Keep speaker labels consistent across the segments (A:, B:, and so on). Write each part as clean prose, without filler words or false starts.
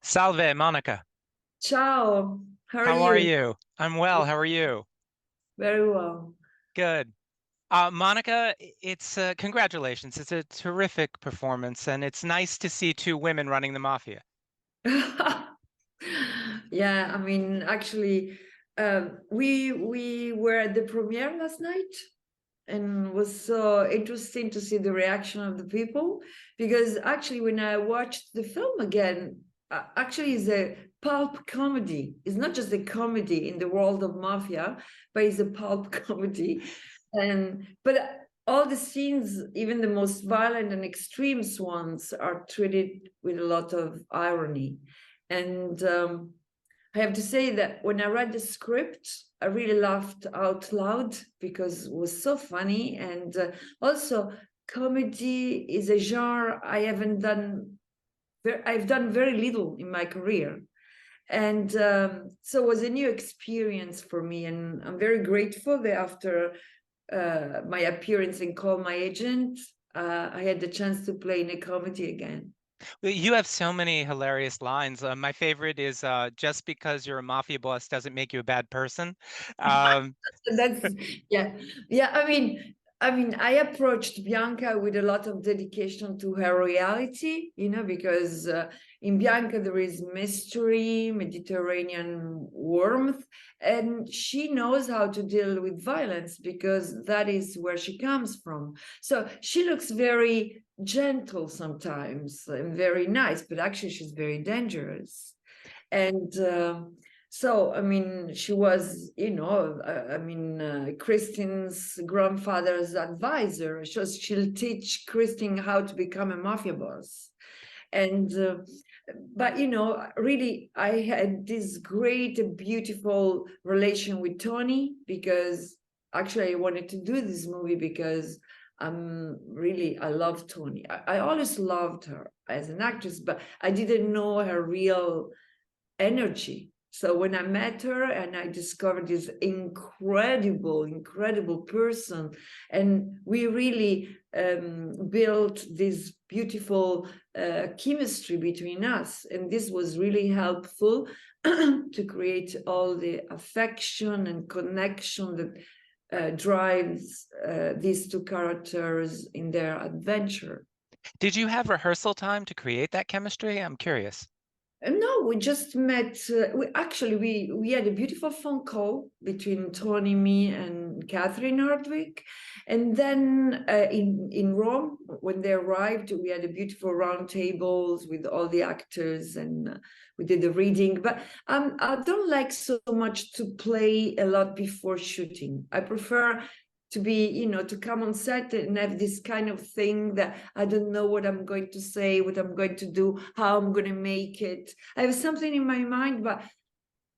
A: Salve, Monica.
B: Ciao, how are
A: How are
B: you?
A: you? I'm well. How are you?
B: Very well.
A: Good. Monica, it's congratulations. It's a terrific performance, and it's nice to see two women running the mafia.
B: Yeah, I mean, actually, we were at the premiere last night, and it was so interesting to see the reaction of the people because actually, when I watched the film again, actually, it's a pulp comedy. It's not just a comedy in the world of mafia, but it's a pulp comedy, and but all the scenes, even the most violent and extreme ones, are treated with a lot of irony. And I have to say that when I read the script, I really laughed out loud because it was so funny. And also, comedy is a genre I haven't done. I've done very little in my career, and so it was a new experience for me. And I'm very grateful that after my appearance in Call My Agent, I had the chance to play in a comedy again.
A: Well, you have so many hilarious lines. My favorite is just because you're a mafia boss doesn't make you a bad person. Um,
B: That's yeah, yeah. I mean, I approached Bianca with a lot of dedication to her reality, because in Bianca there is mystery, Mediterranean warmth, and she knows how to deal with violence because that is where she comes from. So she looks very gentle sometimes and very nice, but actually she's very dangerous. And so, I mean, she was, Christine's grandfather's advisor. She'll teach Christine how to become a mafia boss. And, but, really, I had this great, beautiful relation with Toni because actually I wanted to do this movie because I love Toni. I always loved her as an actress, but I didn't know her real energy. So when I met her and I discovered this incredible person, and we really built this beautiful chemistry between us. And this was really helpful to create all the affection and connection that drives these two characters in their adventure.
A: did you have rehearsal time to create that chemistry? I'm curious.
B: No, we just met. We had a beautiful phone call between Tony, me, and Catherine Hardwick, and then in Rome, when they arrived, we had a beautiful round tables with all the actors, and we did the reading. But I don't like so much to play a lot before shooting. I prefer to be, to come on set and have this kind of thing that I don't know what I'm going to say, what I'm going to do, how I'm going to make it. I have something in my mind, but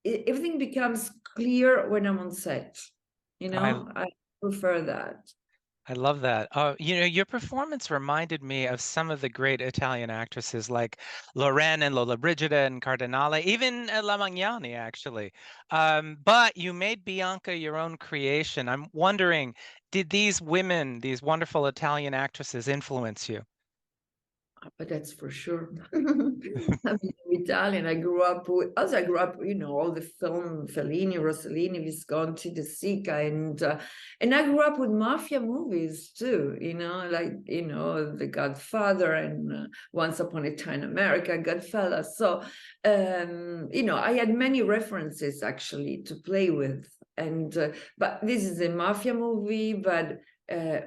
B: everything becomes clear when I'm on set.
A: I
B: I prefer that.
A: I love that. Your performance reminded me of some of the great Italian actresses like Lorraine and Lola Brigida and Cardinale, even La Magnani, actually. But you made Bianca your own creation. I'm wondering, did these women, these wonderful Italian actresses, influence you?
B: But that's for sure. I'm Italian. I grew up, all the film, Fellini, Rossellini, Visconti, De Sica, and I grew up with mafia movies too, like, The Godfather and Once Upon a Time in America, Goodfellas. So, I had many references actually to play with. And, but this is a mafia movie, but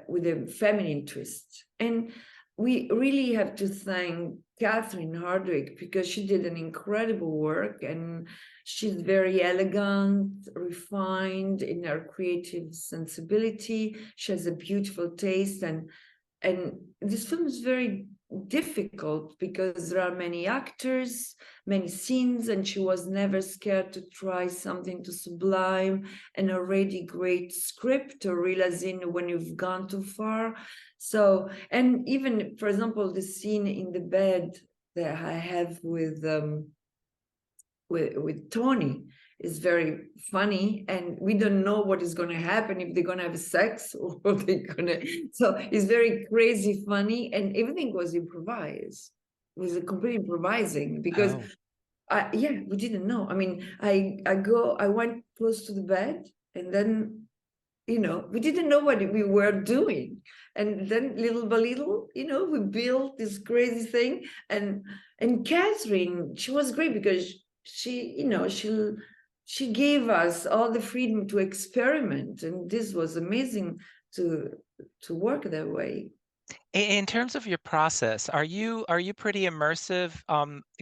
B: with a feminine twist. And we really have to thank Catherine Hardwick because she did an incredible work and she's very elegant, refined in her creative sensibility. She has a beautiful taste and this film is very difficult because there are many actors, many scenes, and she was never scared to try something too sublime, an already great script, or realizing when you've gone too far. So, and even, for example, the scene in the bed that I have with Toni is very funny, and we don't know what is going to happen, if they're going to have sex or they're going to. So it's very crazy funny, and everything was improvised. It was a complete improvising because
A: Oh.
B: Yeah, we didn't know. I mean, I went close to the bed, and then, we didn't know what we were doing. And then little by little, we built this crazy thing. And Catherine, she was great because she gave us all the freedom to experiment, and this was amazing to work that way.
A: In terms of your process, are you pretty immersive?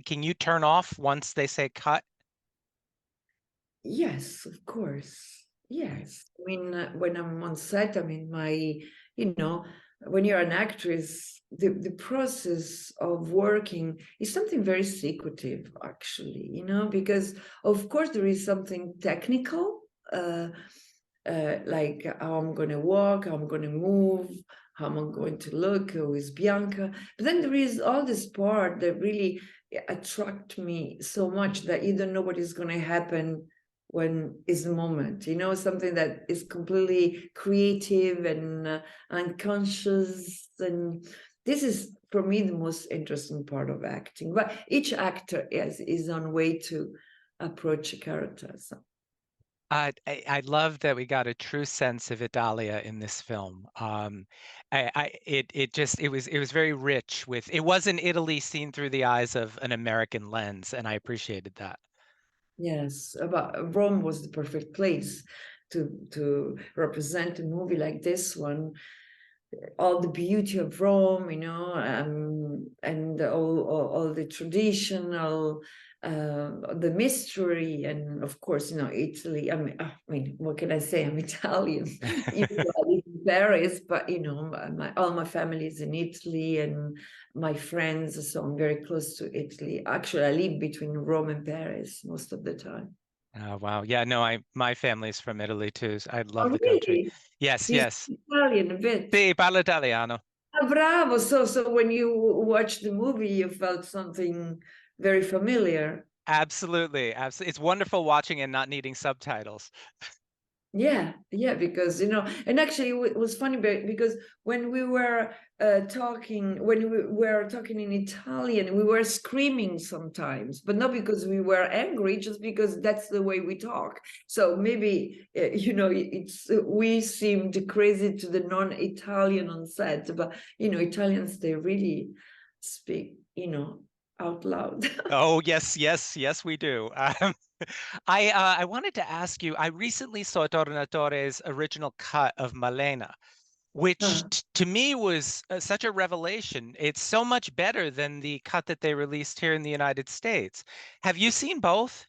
A: Can you turn off once they say cut?
B: Yes, of course.
A: Right.
B: Yes. I mean, when I'm on set, I mean, you know, when you're an actress, the process of working is something very secretive, actually, because of course there is something technical, like how I'm going to walk, how I'm going to move, how I'm going to look, who is Bianca. But then there is all this part that really attract me so much that you don't know what is going to happen when is the moment, something that is completely creative and unconscious. And this is, for me, the most interesting part of acting. But each actor is on way to approach a character. So.
A: I love that we got a true sense of Italia in this film. It was very rich with, it wasn't Italy seen through the eyes of an American lens, and I appreciated that.
B: Yes, about Rome was the perfect place to represent a movie like this one, all the beauty of Rome, and all the traditional, the mystery, and of course, Italy. I mean, what can I say? I'm Italian. I live in Paris, but all my family is in Italy, and my friends, so I'm very close to Italy. Actually, I live between Rome and Paris most of the time.
A: Oh, wow. Yeah, no, my family's from Italy too. I
B: Oh,
A: love the country.
B: really?
A: Yes,
B: Do you
A: yes.
B: speak Italian a bit?
A: Sì, parlo italiano.
B: Ah, bravo. So when you watched the movie, you felt something very familiar.
A: Absolutely, absolutely. It's wonderful watching and not needing subtitles.
B: Yeah, because and actually it was funny because when we were talking in Italian, we were screaming sometimes, but not because we were angry, just because that's the way we talk. So maybe it's we seemed crazy to the non-Italian on set, but Italians, they really speak out loud.
A: Oh, yes, yes, yes, we do. I wanted to ask you, I recently saw Tornatore's original cut of Malena, which
B: Huh.
A: to me was such a revelation. It's so much better than the cut that they released here in the United States. Have you seen both?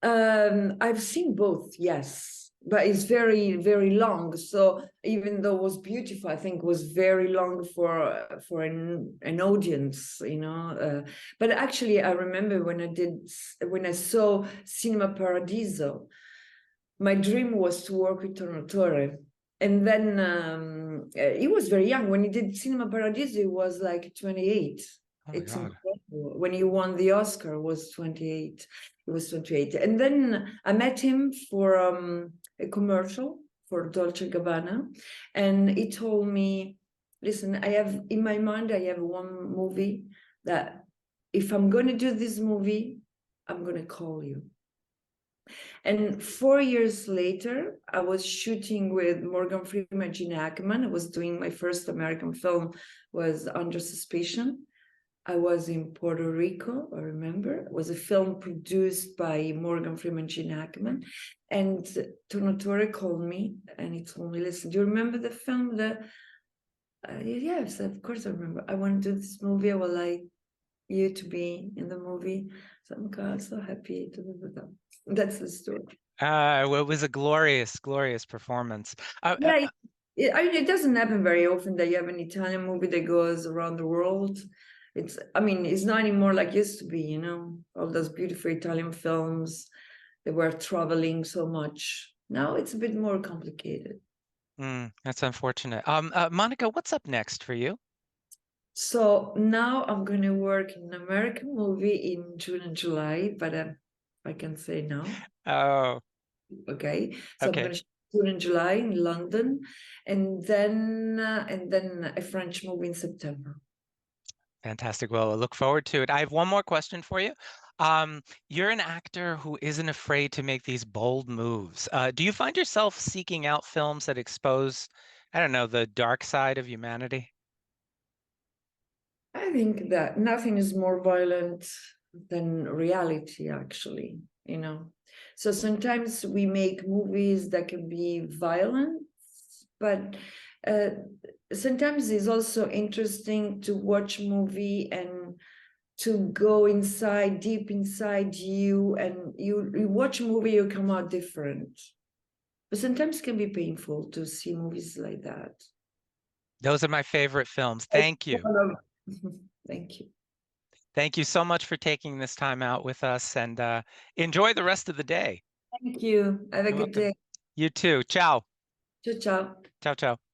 B: I've seen both, yes, but it's very, very long. So even though it was beautiful, I think it was very long for an audience, But actually, I remember when I saw Cinema Paradiso, my dream was to work with Tornatore. And then he was very young. When he did Cinema Paradiso, he was like 28.
A: Oh my
B: It's
A: God.
B: incredible. When he won the Oscar, it was 28. He was 28. And then I met him for a commercial for Dolce Gabbana. And he told me, listen, I have in my mind, I have one movie that if I'm going to do this movie, I'm going to call you. And 4 years later, I was shooting with Morgan Freeman, Gene Hackman. I was doing my first American film, was Under Suspicion. I was in Puerto Rico, I remember. It was a film produced by Morgan Freeman, Gene Hackman. And Tornatore called me and he told me, listen, do you remember the film? Yes, of course I remember. I want to do this movie. I would like you to be in the movie. So I'm God, so happy to do that. That's the story.
A: Well, it was a glorious, glorious performance.
B: Yeah, I mean, it doesn't happen very often that you have an Italian movie that goes around the world. It's not anymore like it used to be, all those beautiful Italian films that were traveling so much. Now it's a bit more complicated.
A: That's unfortunate. Monica, what's up next for you?
B: So now I'm going to work in an American movie in June and July, but I can say no.
A: Oh,
B: Okay, so I'm going
A: okay.
B: to shoot June and July in London, and then a French movie in September.
A: Fantastic. Well, I look forward to it. I have one more question for you. You're an actor who isn't afraid to make these bold moves. Do you find yourself seeking out films that expose, I don't know, the dark side of humanity?
B: I think that nothing is more violent than reality, actually, you know. So sometimes we make movies that can be violent, but uh, sometimes it's also interesting to watch movie and to go inside, deep inside you, and you watch a movie, you come out different. But sometimes it can be painful to see movies like that.
A: Those are my favorite films. Thank you.
B: Thank you.
A: Thank you so much for taking this time out with us and enjoy the rest of the day.
B: Thank you. Have a
A: You're
B: good
A: welcome.
B: day.
A: You too. Ciao.
B: Ciao, ciao.
A: Ciao, ciao.